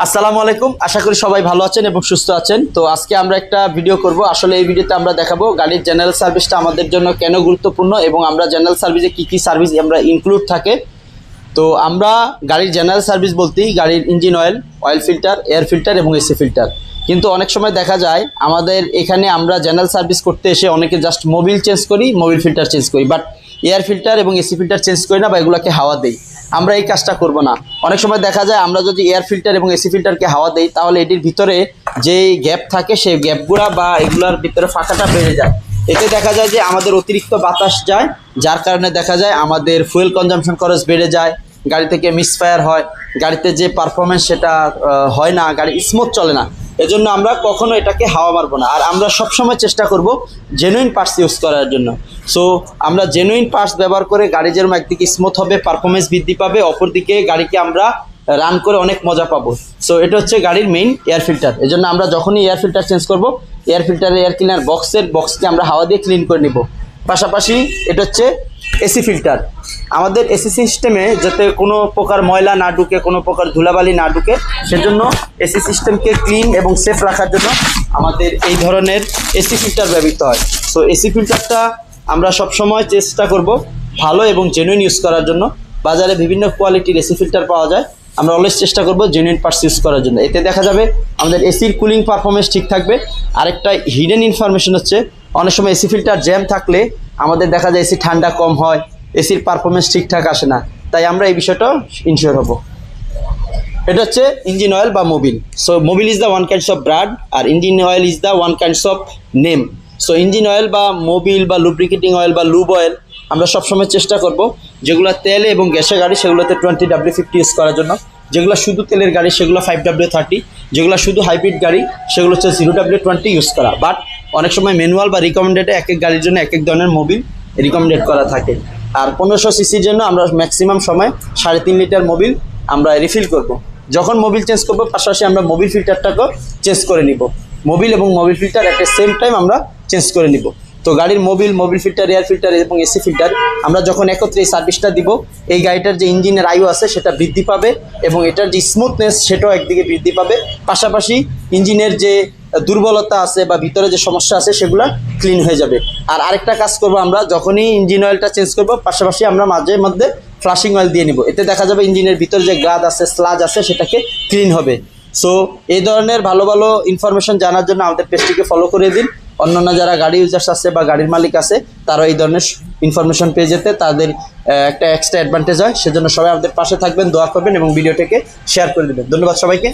আসসালামু আলাইকুম, আশা করি সবাই ভালো আছেন এবং সুস্থ আছেন। তো আজকে আমরা একটা ভিডিও করব। আসলে এই ভিডিওতে আমরা দেখাবো গাড়ির জেনারেল সার্ভিসটা আমাদের জন্য কেন গুরুত্বপূর্ণ এবং আমরা জেনারেল সার্ভিসে কি কি সার্ভিস আমরা ইনক্লুড থাকে। তো আমরা গাড়ির জেনারেল সার্ভিস বলতেই গাড়ির engine oil, oil filter, air filter এবং এসি ফিল্টার। কিন্তু অনেক সময় দেখা যায় আমাদের এখানে আমরা জেনারেল সার্ভিস করতে এসে অনেকে জাস্ট মোবিল চেঞ্জ করি, মোবিল ফিল্টার চেঞ্জ করি, বাট এয়ার ফিল্টার এবং এসি ফিল্টার চেঞ্জ করি না বা এগুলোকে হাওয়া দেই। আমরা এই কাজটা করব না। অনেক সময় দেখা যায় আমরা যদি এয়ার ফিল্টার এবং এসি ফিল্টারকে হাওয়া দেই তাহলে এটির ভিতরে যে গ্যাপ থাকে সেই গ্যাপগুলা বা এগুলোর ভিতরে ফাঁকাটা বেড়ে যায়। এতে দেখা যায় যে আমাদের অতিরিক্ত বাতাস যায়, যার কারণে দেখা যায় আমাদের ফুয়েল কনজাম্পশন খরচ বেড়ে যায়, গাড়ি থেকে মিসফায়ার হয়, গাড়িতে যে পারফরমেন্স সেটা হয় না, গাড়ি স্মুথ চলে না। এজন্য আমরা কখনো এটাকে হাওয়া মারবো না। আর আমরা সবসময় চেষ্টা করব জেনুইন পার্টস ইউজ করার জন্য। সো আমরা জেনুইন পার্টস ব্যবহার করে গাড়ি যেরকম একদিকে স্মুথ হবে, পারফরমেন্স বৃদ্ধি পাবে, অপরদিকে গাড়িকে আমরা রান করে অনেক মজা পাবো। সো এটা হচ্ছে গাড়ির মেইন এয়ার ফিল্টার। এজন্য আমরা যখনই এয়ার ফিল্টার চেঞ্জ করব, এয়ার ফিল্টারের এয়ার ক্লিনার বক্সকে আমরা হাওয়া দিয়ে ক্লিন করে নিব। পাশাপাশি এটা হচ্ছে এসি ফিল্টার। আমাদের এসি সিস্টেমে যাতে কোনো প্রকার ময়লা না ঢুকে, কোনো প্রকার ধুলাবালি না ঢুকে, সেজন্য এসি সিস্টেমকে ক্লিন এবং সেফ রাখার জন্য আমাদের এই ধরনের এসি ফিল্টার ব্যবহৃত হয়। সো এসি ফিল্টারটা আমরা সবসময় চেষ্টা করব ভালো এবং জেনুইন ইউজ করার জন্য। বাজারে বিভিন্ন কোয়ালিটির এসি ফিল্টার পাওয়া যায়, আমরা অলওয়েজ চেষ্টা করব জেনুইন পার্টস ইউজ করার জন্য। এতে দেখা যাবে আমাদের এসির কুলিং পারফরমেন্স ঠিক থাকবে। আরেকটা হিডেন ইনফরমেশন হচ্ছে, অনেক সময় এসি ফিল্টার জ্যাম থাকলে আমাদের দেখা যায় এসি ঠান্ডা কম হয়, এসির পারফরমেন্স ঠিকঠাক আসে না। তাই আমরা এই বিষয়টা ইনশিওর হব। এটা হচ্ছে ইঞ্জিন অয়েল বা Mobil. So Mobil is the one kinds of brand আর engine oil is the one kinds of name. So engine oil বা মোবিল বা লুব্রিকেটিং অয়েল বা লুব অয়েল আমরা সবসময় চেষ্টা করব যেগুলো তেলে এবং গ্যাসে গাড়ি সেগুলোতে 20W50 ইউজ করার জন্য, যেগুলো শুধু তেলের গাড়ি সেগুলো 5W30, যেগুলো শুধু হাইব্রিড গাড়ি সেগুলো হচ্ছে 0W20 ইউজ করা। বাট অনেক সময় ম্যানুয়াল বা রিকমেন্ডেডে এক এক গাড়ির জন্য এক এক ধরনের মোবিল রিকমেন্ডেড করা থাকে। আর 1500 সিসির জন্য আমরা ম্যাক্সিমাম সময় 3.5 লিটার মোবিল আমরা রিফিল করব। যখন মোবিল চেঞ্জ করব পাশাপাশি আমরা মোবিল ফিল্টারটাকেও চেঞ্জ করে নিব। মোবিল এবং মোবিল ফিল্টার একটা সেম টাইম আমরা চেঞ্জ করে নিব। তো গাড়ির মোবিল ফিল্টার, এয়ার ফিল্টার এবং এসি ফিল্টার আমরা যখন একত্রে এই সার্ভিসটা দিব, এই গাড়িটার যে ইঞ্জিনের আয়ু আছে সেটা বৃদ্ধি পাবে এবং এটার যে স্মুথনেস সেটাও একদিকে বৃদ্ধি পাবে। পাশাপাশি ইঞ্জিনের যে দুর্বলতা আছে বা ভিতরে যে সমস্যা আছে সেগুলো ক্লিন হয়ে যাবে। আর আরেকটা কাজ করব, আমরা যখনই ইঞ্জিন অয়েলটা চেঞ্জ করব পাশাপাশি আমরা মাঝে মধ্যে ফ্লাশিং অয়েল দিয়ে নিব। এতে দেখা যাবে ইঞ্জিনের ভিতরে যে গাদ আছে, স্লাজ আছে, সেটাকে ক্লিন হবে। সো এই ধরনের ভালো ভালো ইনফরমেশন জানার জন্য আমাদের পেজটিকে ফলো করে দিন। অন্যান্য যারা গাড়ি ইউজার্স আছে বা গাড়ির মালিক আছে তারা এই ধরনের ইনফরমেশন পেয়ে যেতে তাদের একটা এক্সট্রা অ্যাডভান্টেজ হয়। সেজন্য সবাই আমাদের পাশে থাকবেন, দোয়া করবেন এবং ভিডিওটাকে শেয়ার করে দেবেন। ধন্যবাদ সবাইকে।